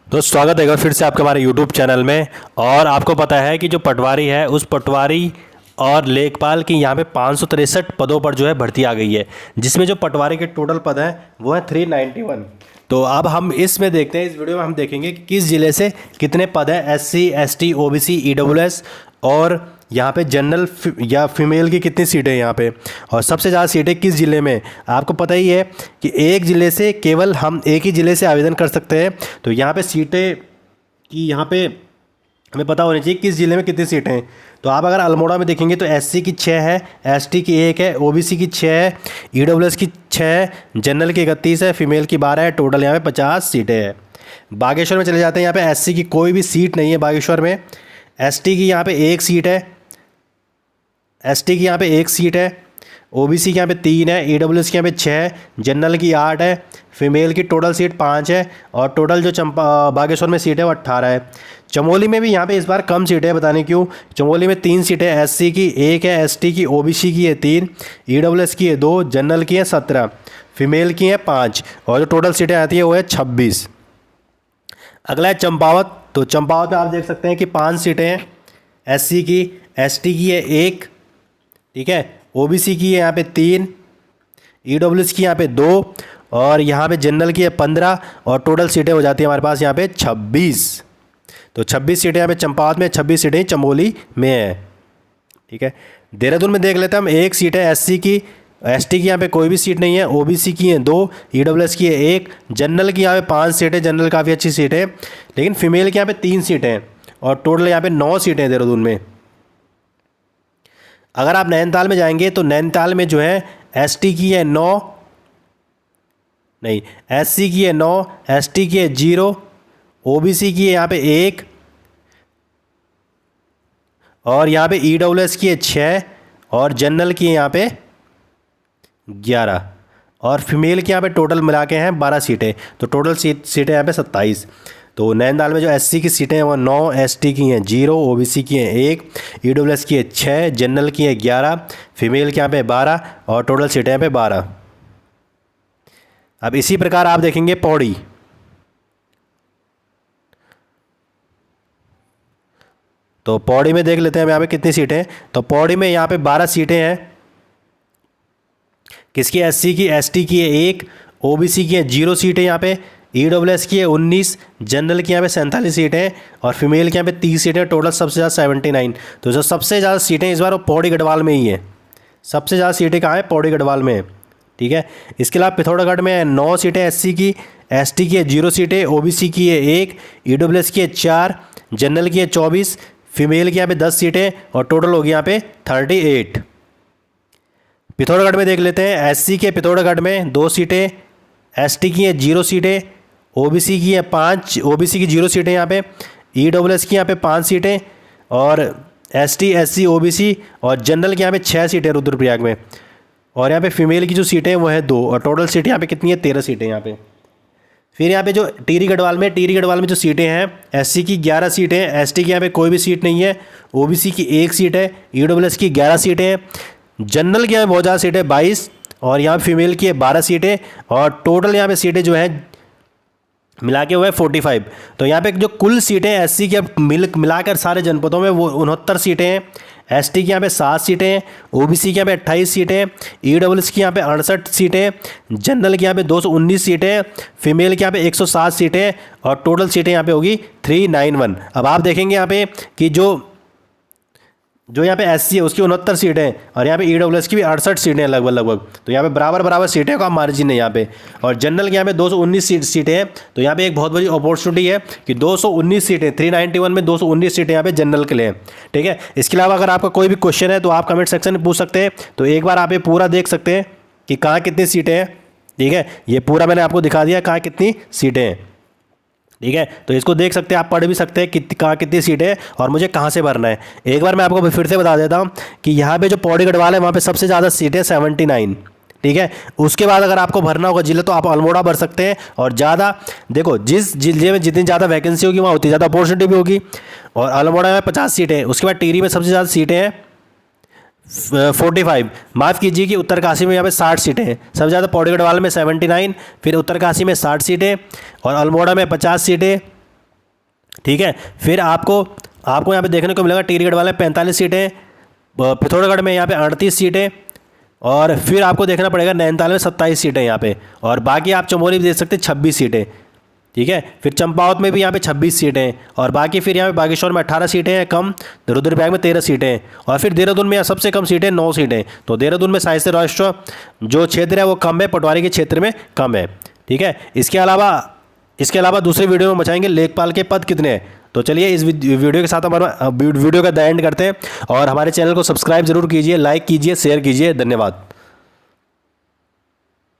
तो स्वागत है एक बार फिर से आपके हमारे YouTube चैनल में। और आपको पता है कि जो पटवारी है उस पटवारी और लेखपाल की यहाँ पे 563 पदों पर जो है भर्ती आ गई है, जिसमें जो पटवारी के टोटल पद हैं वो है 391। तो अब हम इसमें देखते हैं, इस वीडियो में हम देखेंगे कि किस ज़िले से कितने पद हैं, SC ST OBC EWS और यहाँ पे जनरल या फीमेल की कितनी सीटें हैं यहाँ पे, और सबसे ज़्यादा सीटें किस ज़िले में। आपको पता ही है कि एक ज़िले से केवल हम एक ही ज़िले से आवेदन कर सकते हैं। तो यहाँ पे सीटें की यहाँ पे हमें पता होनी चाहिए किस ज़िले में कितनी सीटें हैं। तो आप अगर अल्मोड़ा में देखेंगे तो SC की 6 है, ST की 1 है, OBC की 6 है, EWS की 6 है, जनरल की 31 है, फीमेल की 12 है। टोटल यहाँ पे 50 सीटें हैं। बागेश्वर में चले जाते हैं, यहाँ पे SC की कोई भी सीट नहीं है बागेश्वर में। ST की यहाँ पे 1 सीट है, ST की यहाँ पे 1 सीट है, OBC की यहाँ पे 3 है, EWS की यहाँ पे 6 है, जनरल की 8 है, फीमेल की टोटल सीट 5 है और टोटल जो बागेश्वर में सीट है वो 18 है। चमोली में भी यहाँ पे इस बार कम सीटें हैं, बताने क्यों। चमोली में 3 सीटें, SC की 1 है, ST की OBC की है 3, EWS की है 2, जनरल की है 17, फीमेल की है 5 और जो टोटल सीटें आती है वो है 26। अगला है चंपावत। तो चंपावत में आप देख सकते हैं कि 5 सीटें हैं, SC की, ST की है 1, ठीक है, OBC की है यहाँ पे 3, EWS की यहाँ पे 2 और यहाँ पे जनरल की है 15 और टोटल सीटें हो जाती है हमारे पास यहाँ पे 26। तो 26 सीटें यहाँ पे चंपावत में, 26 सीटें चमोली में है, ठीक है। देहरादून में देख लेते हैं हम, 1 सीट है SC की, ST की यहाँ पे कोई भी सीट नहीं है, OBC की है 2, EWS की है 1, जनरल की यहाँ पे 5 सीटें, जनरल काफ़ी अच्छी सीट है, लेकिन फीमेल की यहाँ पे 3 सीटें हैं और टोटल यहाँ पे 9 सीटें हैं देहरादून में। अगर आप नैनीताल में जाएंगे तो नैनीताल में जो है ST की है 9, नहीं, SC की है 9, ST की है 0, OBC की है यहाँ पे 1 और यहाँ पे EWS की है 6 और जनरल की है यहाँ पे 11 और फीमेल के यहाँ पे टोटल मिला के हैं 12 सीटें। तो टोटल सीटें यहाँ पे 27। तो नैनीताल में जो SC की सीटें हैं वो 9, ST की हैं 0, OBC की हैं 1, EWS की है 6, जनरल की है 11, फीमेल के यहाँ पे 12 और टोटल सीटें यहाँ पे 12। अब इसी प्रकार आप देखेंगे पौड़ी। तो पौड़ी में देख लेते हैं हम यहाँ पे कितनी सीटें हैं। तो पौड़ी में यहाँ पे 12 सीटें हैं। किसकी? SC की, ST की है 1, OBC की है 0 सीटें यहाँ पे, EWS की है 19, जनरल की यहाँ पे 47 सीटें और फीमेल के यहाँ पे 30 सीटें, टोटल सबसे ज़्यादा 79। तो जो सबसे ज़्यादा सीटें इस बार वो पौड़ी गढ़वाल में ही है। सबसे ज़्यादा सीटें कहाँ है? पौड़ी गढ़वाल में है, ठीक है। इसके अलावा पिथौरागढ़ में 9 सीटें SC की, ST की है 0 सीटें, OBC की है 1, EWS की है 4, जनरल की है 24, फीमेल की यहाँ पे 10 सीटें और टोटल होगी यहाँ पे 38। पिथौरागढ़ में देख लेते हैं। SC के पिथौरागढ़ में 2 सीटें, ST की है 0 सीटें, OBC की है 5, OBC की 0 सीटें यहाँ पे, EWS की यहाँ पे 5 सीटें और ST SC OBC और जनरल की यहाँ पे 6 सीटें रुद्रप्रयाग में और यहाँ पे फीमेल की जो सीटें हैं वो है 2 और टोटल सीटें यहाँ पे कितनी है? 13 सीटें यहाँ पे। फिर यहाँ पे जो टिहरी गढ़वाल में जो सीटें हैं, SC की 11 सीटें, ST की यहाँ पे कोई भी सीट नहीं है, OBC की 1 सीट है, EWS की 11 सीटें हैं, जनरल की यहाँ पे बहुत ज़्यादा सीटें 22 और यहाँ फीमेल की है 12 सीटें और टोटल यहाँ पे सीटें जो हैं मिला के हुआ है 45। तो यहाँ पे जो कुल सीटें SC की अब मिलाकर सारे जनपदों में वो 69 सीटें हैं। ST की यहाँ पे 7 सीटें हैं, OBC की यहाँ पे 28 सीटें, EWS की यहाँ पे 68 सीटें, जनरल की यहाँ पे 219 सीटें, फीमेल की यहाँ पे 107 सीटें और टोटल सीटें यहाँ पे होगी 391। अब आप देखेंगे यहाँ पे कि जो यहाँ पे SC है उसकी 69 सीटें हैं और यहाँ पे EWS की भी 68 सीटें हैं लगभग। तो यहाँ पे बराबर सीटें का मार्जिन है यहाँ पे और जनरल के यहाँ पे 219 सीटें हैं। तो यहाँ पे एक बहुत बड़ी अपॉर्चुनिटी है कि 219 सीटें, 391 में 219 सीटें यहाँ पे जनरल के लिए हैं, ठीक है। इसके अलावा अगर आपका कोई भी क्वेश्चन है तो आप कमेंट सेक्शन में पूछ सकते हैं। तो एक बार आप ये पूरा देख सकते हैं कि कहाँ कितनी सीटें हैं, ठीक है। ये पूरा मैंने आपको दिखा दिया कहाँ कितनी सीटें हैं, ठीक है। तो इसको देख सकते हैं, आप पढ़ भी सकते हैं कहाँ कितनी सीटें हैं और मुझे कहाँ से भरना है। एक बार मैं आपको फिर से बता देता हूँ कि यहाँ पे जो पौड़ी गढ़वाल है वहाँ पे सबसे ज़्यादा सीटें 79, ठीक है। उसके बाद अगर आपको भरना होगा जिले तो आप अल्मोड़ा भर सकते हैं और ज़्यादा देखो जिस जिले में जितनी ज़्यादा वैकेंसी होगी वहाँ उतनी ज़्यादा अपॉर्चुनिटी भी होगी। और अल्मोड़ा में 50 सीटें, उसके बाद टिहरी में सबसे ज़्यादा सीटें हैं 45, माफ़ कीजिए कि उत्तरकाशी में यहाँ पे 60 सीटें हैं। सबसे ज़्यादा पौड़ी गढ़वाल में 79, फिर उत्तरकाशी में 60 सीटें और अल्मोड़ा में 50 सीटें, ठीक है। फिर आपको आपको यहाँ पे देखने को मिलेगा टिकट वाले 45 सीटें, पिथौरागढ़ में यहाँ पे 38 सीटें, और फिर आपको देखना पड़ेगा नैनीताल में 27 सीटें यहाँ पे, और बाकी आप चमोली भी देख सकते हैं 26 सीटें। ठीक है। फिर चंपावत में भी यहाँ पे 26 सीटें हैं, और बाकी फिर यहाँ पे बागेश्वर में 18 सीटें हैं कम, रुद्रप्रयाग में 13 सीटें हैं, और फिर देहरादून में यहाँ सबसे कम सीटें 9 सीटें। तो देहरादून में साहित्य राष्ट्र जो क्षेत्र है वो कम है, पटवारी के क्षेत्र में कम है। ठीक है। इसके अलावा दूसरे वीडियो में बचाएंगे लेखपाल के पद कितने हैं। तो चलिए इस वीडियो के साथ हमारा वीडियो का द एंड करते हैं, और हमारे चैनल को सब्सक्राइब जरूर कीजिए, लाइक कीजिए, शेयर कीजिए। धन्यवाद।